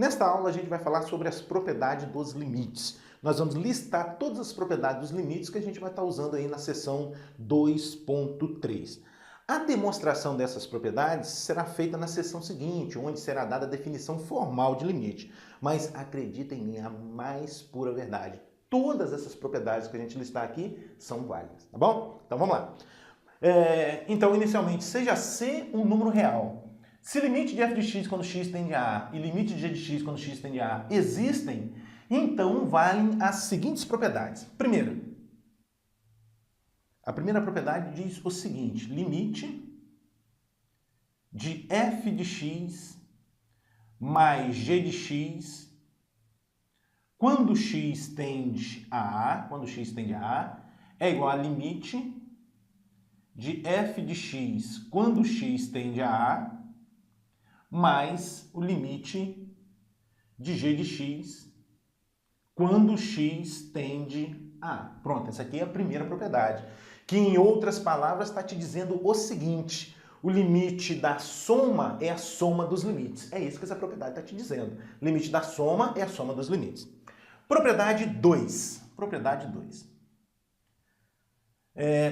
Nesta aula a gente vai falar sobre as propriedades dos limites. Nós vamos listar todas as propriedades dos limites que a gente vai estar usando aí na seção 2.3. A demonstração dessas propriedades será feita na seção seguinte, onde será dada a definição formal de limite. Mas acredita em mim, a mais pura verdade. Todas essas propriedades que a gente listar aqui são válidas, tá bom? Então vamos lá. Então, inicialmente, seja C um número real. Se limite de f de x quando x tende a A e limite de g de x quando x tende a A existem, então valem as seguintes propriedades. Primeiro, a primeira propriedade diz o seguinte: limite de f de x mais g de x quando x tende a A, é igual a limite de f de x quando x tende a A mais o limite de g de x quando x tende a A. Pronto, essa aqui é a primeira propriedade, que em outras palavras está te dizendo o seguinte: o limite da soma é a soma dos limites. É isso que essa propriedade está te dizendo. Limite da soma é a soma dos limites. Propriedade 2. Propriedade 2.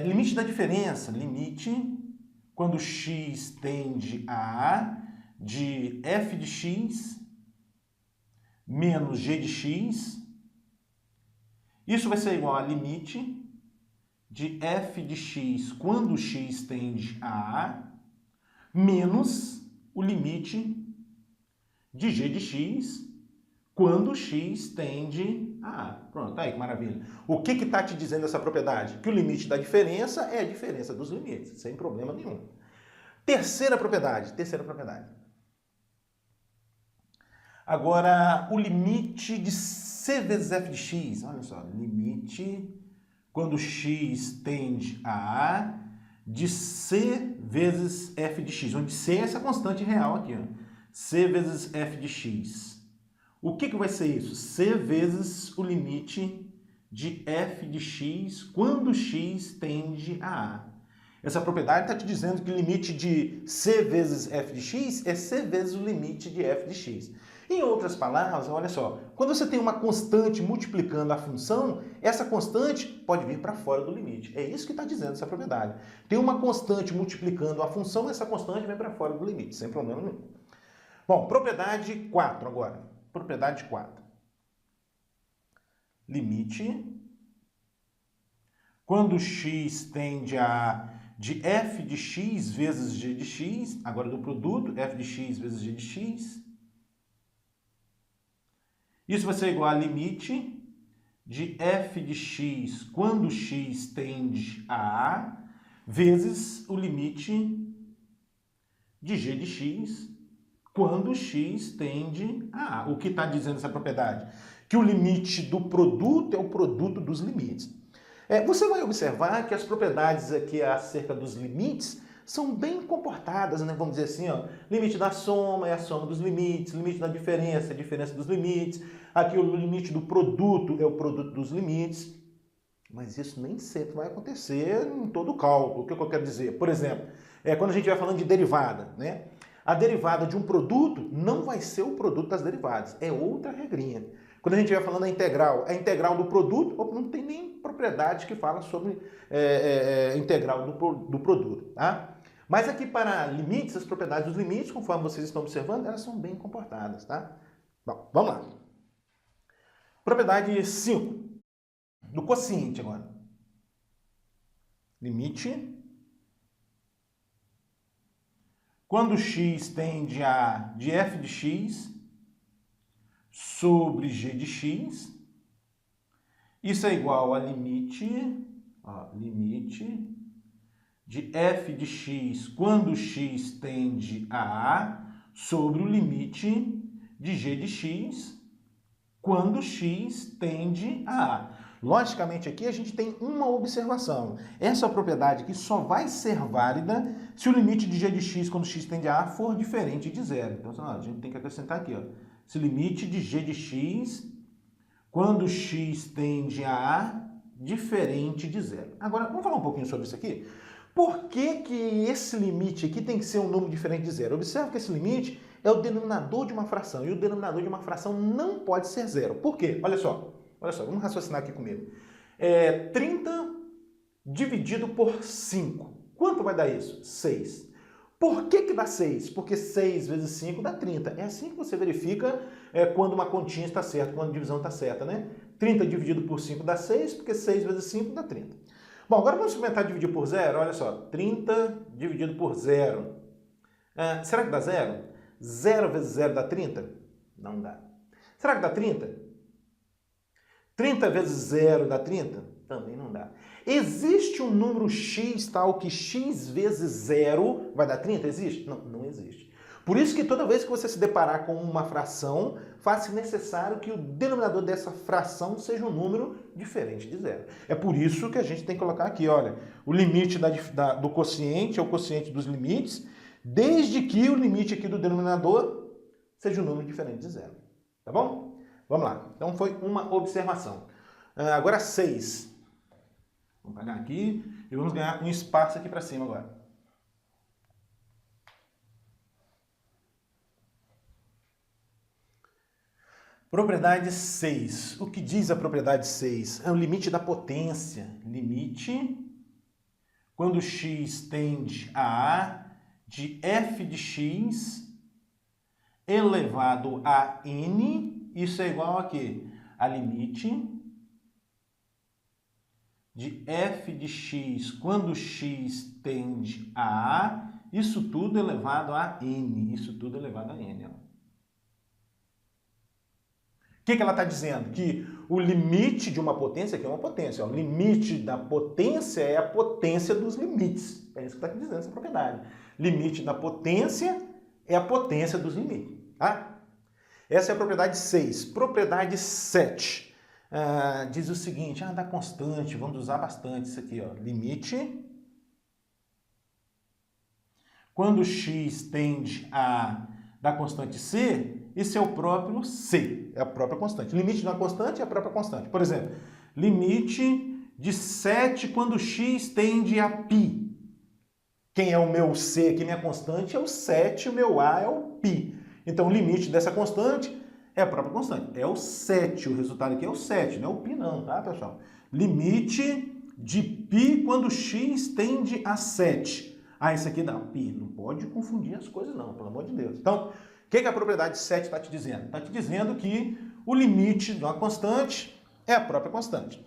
Limite da diferença. Limite quando x tende a A de f de x menos g de x. Isso vai ser igual a limite de f de x quando x tende a A menos o limite de g de x quando x tende a A. Pronto, aí que maravilha. O que está te dizendo essa propriedade? Que o limite da diferença é a diferença dos limites, sem problema nenhum. Terceira propriedade. Agora, o limite de c vezes f de x. Olha só, limite quando x tende a A de c vezes f de x, onde c é essa constante real aqui, ó. C vezes f de x. O que vai ser isso? C vezes o limite de f de x quando x tende a A. Essa propriedade está te dizendo que o limite de c vezes f de x é c vezes o limite de f de x. Em outras palavras, olha só, quando você tem uma constante multiplicando a função, essa constante pode vir para fora do limite. É isso que está dizendo essa propriedade. Tem uma constante multiplicando a função, essa constante vem para fora do limite, sem problema nenhum. Bom, propriedade 4 agora. Propriedade 4. Limite quando x tende a de f de x vezes g de x, agora do produto, f de x vezes g de x. Isso vai ser igual a limite de f de x quando x tende a A vezes o limite de g de x quando x tende a A. O que está dizendo essa propriedade? Que o limite do produto é o produto dos limites. Você vai observar que as propriedades aqui acerca dos limites são bem comportadas, né? Vamos dizer assim, ó, limite da soma é a soma dos limites, limite da diferença é a diferença dos limites, aqui o limite do produto é o produto dos limites, mas isso nem sempre vai acontecer em todo o cálculo. O que eu quero dizer? Por exemplo, quando a gente vai falando de derivada, né? A derivada de um produto não vai ser o produto das derivadas, é outra regrinha. Quando a gente vai falando a integral do produto, não tem nem propriedade que fala sobre integral do produto, tá? Mas aqui para limites, as propriedades dos limites, conforme vocês estão observando, elas são bem comportadas, tá? Bom, vamos lá. Propriedade 5, do quociente agora. Limite quando x tende a de f de x sobre g de x, isso é igual a limite de f de x quando x tende a A sobre o limite de g de x quando x tende a A. Logicamente aqui a gente tem uma observação. Essa propriedade aqui só vai ser válida se o limite de g de x quando x tende a A for diferente de zero. Então a gente tem que acrescentar aqui, ó, esse limite de g de x quando x tende a A diferente de zero. Agora, vamos falar um pouquinho sobre isso aqui? Por que esse limite aqui tem que ser um número diferente de zero? Observe que esse limite é o denominador de uma fração. E o denominador de uma fração não pode ser zero. Por quê? Olha só, vamos raciocinar aqui comigo. 30 dividido por 5. Quanto vai dar isso? 6. Por que dá 6? Porque 6 vezes 5 dá 30. É assim que você verifica quando uma continha está certa, quando a divisão está certa, né? 30 dividido por 5 dá 6, porque 6 vezes 5 dá 30. Bom, agora vamos experimentar dividir por zero. Olha só, 30 dividido por zero. Será que dá zero? 0 vezes 0 dá 30? Não dá. Será que dá 30? 30 vezes 0 dá 30? Também não dá. Existe um número x tal que x vezes 0 vai dar 30? Existe? Não, não existe. Por isso que toda vez que você se deparar com uma fração, faz-se necessário que o denominador dessa fração seja um número diferente de zero. É por isso que a gente tem que colocar aqui, olha, o limite do quociente é o quociente dos limites, desde que o limite aqui do denominador seja um número diferente de zero. Tá bom? Vamos lá. Então foi uma observação. Agora 6. Vamos pagar aqui e vamos ganhar um espaço aqui para cima agora. Propriedade 6. O que diz a propriedade 6? É o limite da potência. Limite, quando x tende a de f de x elevado a n, isso é igual a quê? A limite de f de x quando x tende a isso tudo elevado a n. Isso tudo elevado a n. Ó. O que ela está dizendo? Que o limite de uma potência aqui é uma potência. Ó. O limite da potência é a potência dos limites. É isso que está dizendo essa propriedade. Limite da potência é a potência dos limites. Tá? Essa é a propriedade 6. Propriedade 7. Diz o seguinte, da constante, vamos usar bastante isso aqui. Ó. Limite, quando x tende a da constante c, isso é o próprio c, é a própria constante. Limite de uma constante é a própria constante. Por exemplo, limite de 7 quando x tende a π. Quem é o meu c aqui, minha constante, é o 7, o meu a é o π. Então, o limite dessa constante é a própria constante. É o 7, o resultado aqui é o 7, não é o π não, tá, pessoal? Limite de π quando x tende a 7. Isso aqui dá π. Não pode confundir as coisas não, pelo amor de Deus. Então, o que a propriedade 7 está te dizendo? Está te dizendo que o limite de uma constante é a própria constante.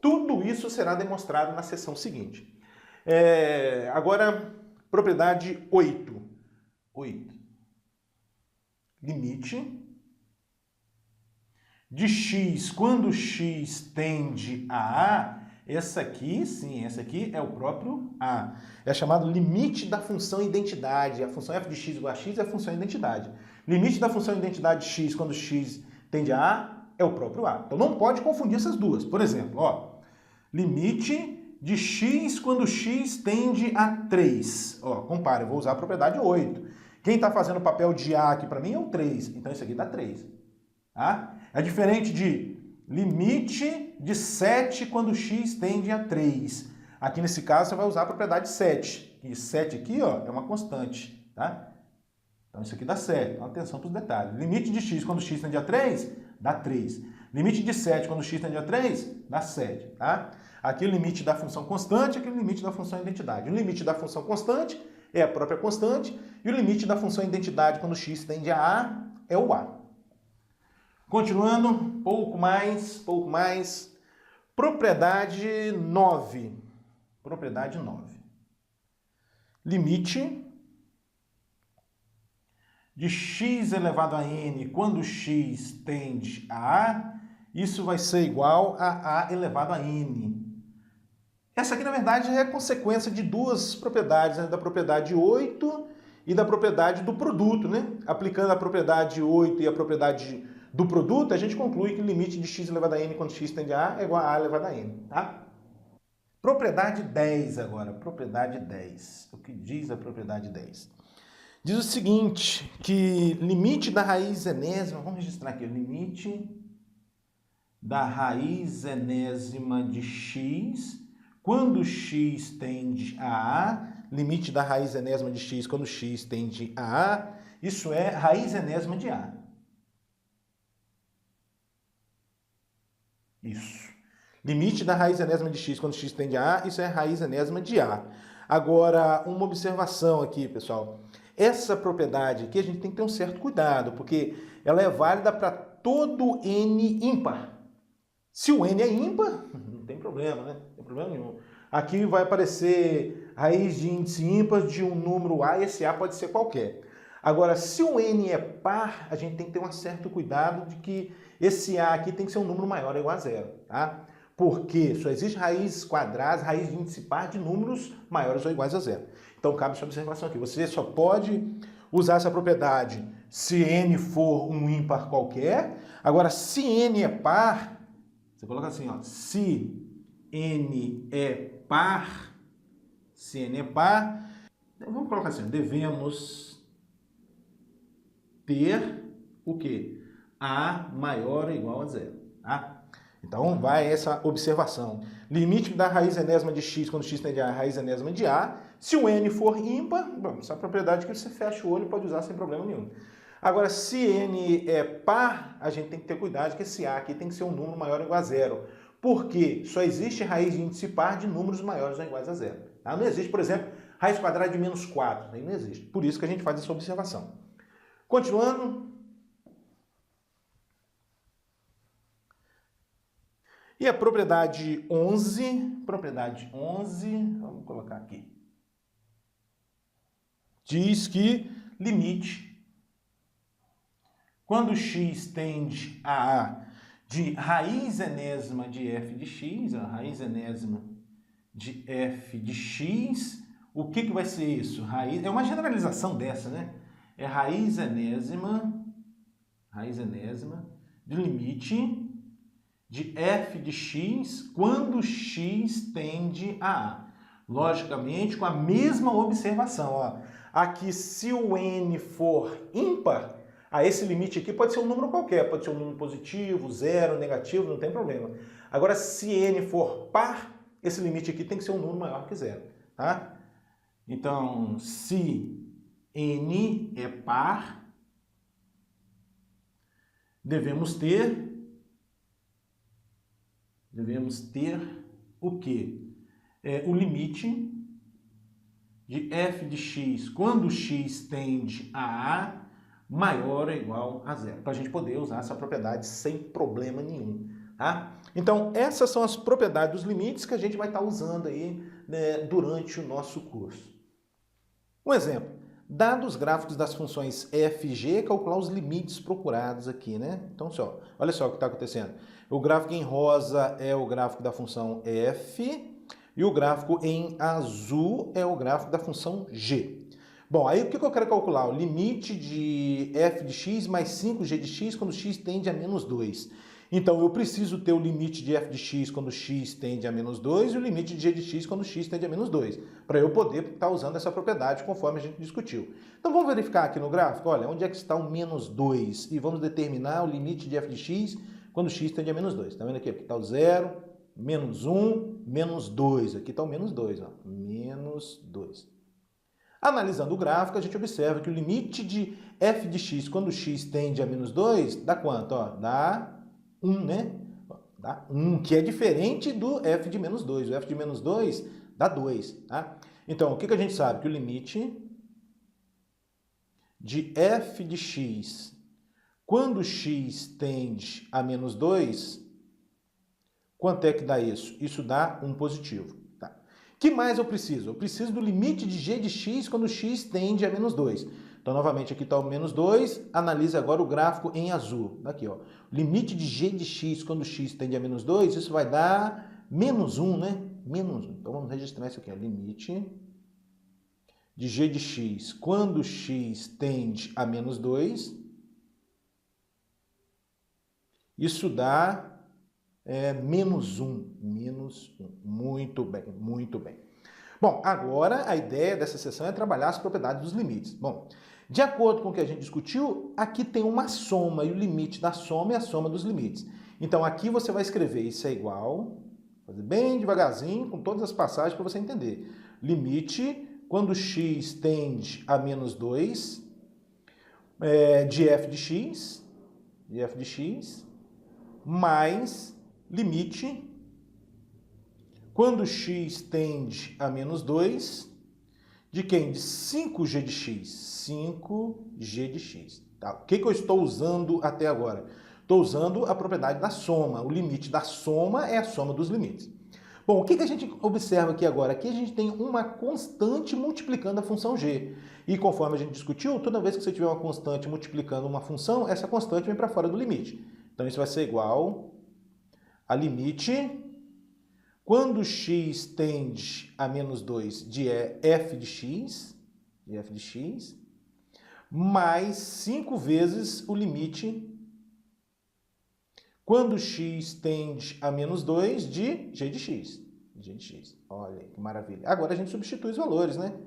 Tudo isso será demonstrado na seção seguinte. Agora, propriedade 8. 8. Limite de x quando x tende a essa aqui, sim, essa aqui é o próprio a. É chamado limite da função identidade. A função f de x igual a x é a função identidade. Limite da função identidade x quando x tende a é o próprio a. Então não pode confundir essas duas. Por exemplo, ó, limite de x quando x tende a 3. Ó, compara, eu vou usar a propriedade 8. Quem está fazendo o papel de a aqui para mim é o 3. Então isso aqui dá 3. Tá? É diferente de limite de 7 quando x tende a 3. Aqui nesse caso você vai usar a propriedade 7. E 7 aqui, ó, é uma constante, tá? Então isso aqui dá 7. Então atenção para os detalhes. Limite de x quando x tende a 3, dá 3. Limite de 7 quando x tende a 3, dá 7, tá? Aqui o limite da função constante, aqui o limite da função identidade. O limite da função constante é a própria constante e o limite da função identidade quando x tende a é o a. Continuando, pouco mais. Propriedade 9. Propriedade 9. Limite de x elevado a n quando x tende a a, isso vai ser igual a elevado a n. Essa aqui, na verdade, é a consequência de duas propriedades, né? Da propriedade 8 e da propriedade do produto, né? Aplicando a propriedade 8 e a propriedade do produto, a gente conclui que o limite de x elevado a n quando x tende a é igual a elevado a n, tá? Propriedade 10 agora, propriedade 10. O que diz a propriedade 10? Diz o seguinte, que limite da raiz enésima, vamos registrar aqui, limite da raiz enésima de x, quando x tende a limite da raiz enésima de x quando x tende a A, isso é raiz enésima de A. Isso. Limite da raiz enésima de x quando x tende a A, isso é raiz enésima de A. Agora, uma observação aqui, pessoal. Essa propriedade aqui a gente tem que ter um certo cuidado, porque ela é válida para todo n ímpar. Se o n é ímpar, não tem problema, né? Não tem problema nenhum. Aqui vai aparecer raiz de índice ímpar de um número A, e esse A pode ser qualquer. Agora, se o n é par, a gente tem que ter um certo cuidado de que esse A aqui tem que ser um número maior ou igual a zero, tá? Porque só existe raízes quadradas, raiz de índice par de números maiores ou iguais a zero. Então, cabe essa observação aqui. Você só pode usar essa propriedade se n for um ímpar qualquer. Agora, se n é par, você coloca assim, ó, se n é par, vamos colocar assim, devemos ter o quê? A maior ou igual a zero, tá? Então, vai essa observação. Limite da raiz enésima de x quando x tende a raiz enésima de A. Se o n for ímpar, bom, essa é a propriedade que você fecha o olho e pode usar sem problema nenhum. Agora, se n é par, a gente tem que ter cuidado que esse A aqui tem que ser um número maior ou igual a zero. Porque só existe raiz de índice par de números maiores ou iguais a zero. Tá? Não existe, por exemplo, raiz quadrada de menos 4. Aí não existe. Por isso que a gente faz essa observação. Continuando. E a propriedade 11, vamos colocar aqui, diz que limite, quando x tende a A de raiz enésima de f de x, a raiz enésima de f de x, o que vai ser isso? É uma generalização dessa, né? É raiz enésima de limite de f de x quando x tende a A. Logicamente, com a mesma observação. Ó. Aqui, se o n for ímpar, esse limite aqui pode ser um número qualquer. Pode ser um número positivo, zero, negativo, não tem problema. Agora, se n for par, esse limite aqui tem que ser um número maior que zero. Tá? Então, se n é par, devemos ter o quê? O limite de f de x quando x tende a A maior ou igual a zero, para a gente poder usar essa propriedade sem problema nenhum. Tá? Então, essas são as propriedades dos limites que a gente vai estar usando aí, né, durante o nosso curso. Um exemplo. Dados os gráficos das funções f e g, calcular os limites procurados aqui, né? Então, olha só o que está acontecendo. O gráfico em rosa é o gráfico da função f e o gráfico em azul é o gráfico da função g. Bom, aí o que eu quero calcular? O limite de f de x mais 5g de x quando x tende a menos 2. Então, eu preciso ter o limite de f de x quando x tende a menos 2 e o limite de g de x quando x tende a menos 2, para eu poder estar usando essa propriedade conforme a gente discutiu. Então, vamos verificar aqui no gráfico, olha, onde é que está o menos 2 e vamos determinar o limite de f de x quando x tende a menos 2. Está vendo aqui? Aqui está o 0, menos 1, menos 2. Aqui está o menos 2, ó, menos 2. Analisando o gráfico, a gente observa que o limite de f de x quando x tende a menos 2 dá quanto? Ó, dá 1, né? Dá 1, que é diferente do f de menos 2. O f de menos 2 dá 2, tá? Então, o que a gente sabe? Que o limite de f de x quando x tende a menos 2, quanto é que dá isso? Isso dá 1 positivo. Tá? O que mais eu preciso? Eu preciso do limite de g de x quando x tende a menos 2. Então, novamente, aqui está o menos 2. Analise agora o gráfico em azul. Aqui, ó. Limite de g de x quando x tende a menos 2, isso vai dar menos 1, né? Menos 1. Então, vamos registrar isso aqui. Ó. Limite de g de x quando x tende a menos 2. Isso dá menos 1. Menos 1. Muito bem, muito bem. Bom, agora a ideia dessa sessão é trabalhar as propriedades dos limites. Bom, de acordo com o que a gente discutiu, aqui tem uma soma e o limite da soma é a soma dos limites. Então aqui você vai escrever isso é igual, fazer bem devagarzinho, com todas as passagens para você entender. Limite quando x tende a menos 2, de f de x, mais limite, quando x tende a menos 2, de quem? De 5g de x. 5g de x. Tá? O que eu estou usando até agora? Estou usando a propriedade da soma. O limite da soma é a soma dos limites. Bom, o que a gente observa aqui agora? Aqui a gente tem uma constante multiplicando a função g. E conforme a gente discutiu, toda vez que você tiver uma constante multiplicando uma função, essa constante vem para fora do limite. Então isso vai ser igual a limite, quando x tende a menos 2 de f de x, mais 5 vezes o limite, quando x tende a menos 2 de g de x. Olha que maravilha. Agora a gente substitui os valores, né?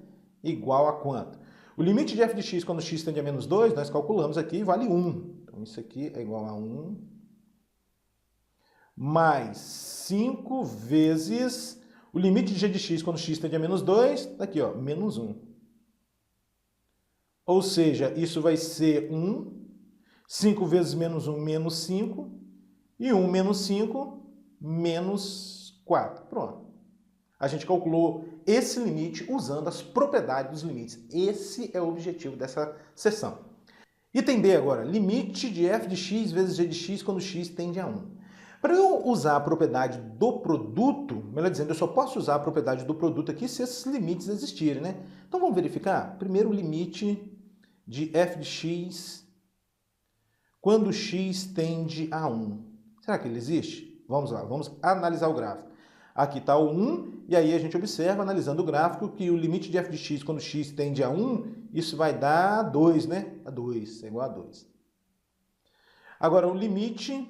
Igual a quanto? O limite de f de x quando x tende a menos 2, nós calculamos aqui, vale 1. Então isso aqui é igual a 1 mais 5 vezes o limite de g de x quando x tende a menos 2, tá aqui, ó, menos 1. Ou seja, isso vai ser 1, 5 vezes menos 1, menos 5, e 1 menos 5, menos 4. Pronto. A gente calculou esse limite usando as propriedades dos limites. Esse é o objetivo dessa seção. Item B agora, limite de f de x vezes g de x quando x tende a 1. Para eu usar a propriedade do produto, melhor dizendo, eu só posso usar a propriedade do produto aqui se esses limites existirem, né? Então vamos verificar? Primeiro o limite de f de x quando x tende a 1. Será que ele existe? Vamos lá, vamos analisar o gráfico. Aqui está o 1, e aí a gente observa, analisando o gráfico, que o limite de f de x quando x tende a 1, isso vai dar 2, né? A 2, é igual a 2. Agora, o limite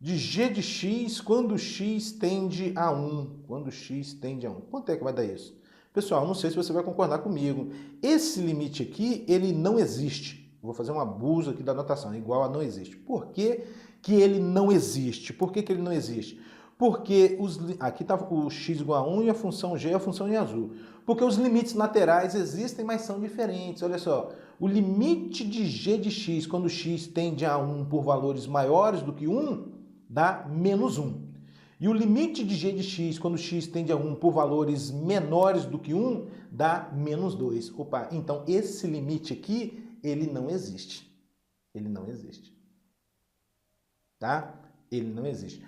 de g de x quando x tende a 1. Quando x tende a 1. Quanto é que vai dar isso? Pessoal, não sei se você vai concordar comigo. Esse limite aqui, ele não existe. Vou fazer um abuso aqui da notação, igual a não existe. Por que que ele não existe? Por que que ele não existe? Porque aqui está o x igual a 1 e a função g é a função em azul. Porque os limites laterais existem, mas são diferentes. Olha só, o limite de g de x quando x tende a 1 por valores maiores do que 1 dá menos 1. E o limite de g de x quando x tende a 1 por valores menores do que 1 dá menos 2. Opa, então esse limite aqui, ele não existe. Ele não existe. Tá? Ele não existe.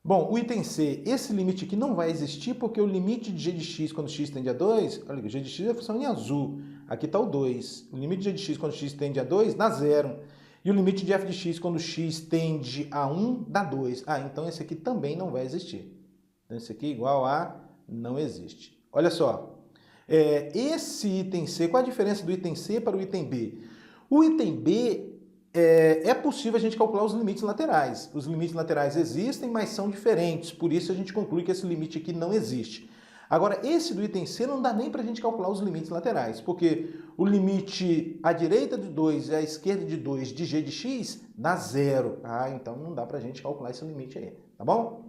Bom, o item C, esse limite aqui não vai existir porque o limite de g de x quando x tende a 2, olha, g de x é a função em azul, aqui está o 2. O limite de g de x quando x tende a 2 dá 0. E o limite de f de x quando x tende a 1 dá 2. Ah, então esse aqui também não vai existir. Então esse aqui é igual a não existe. Olha só, esse item C, qual a diferença do item C para o item B? O item B é possível a gente calcular os limites laterais. Os limites laterais existem, mas são diferentes. Por isso a gente conclui que esse limite aqui não existe. Agora, esse do item C não dá nem para a gente calcular os limites laterais, porque o limite à direita de 2 e à esquerda de 2 de g de x dá 0. Ah, então não dá para a gente calcular esse limite aí, tá bom?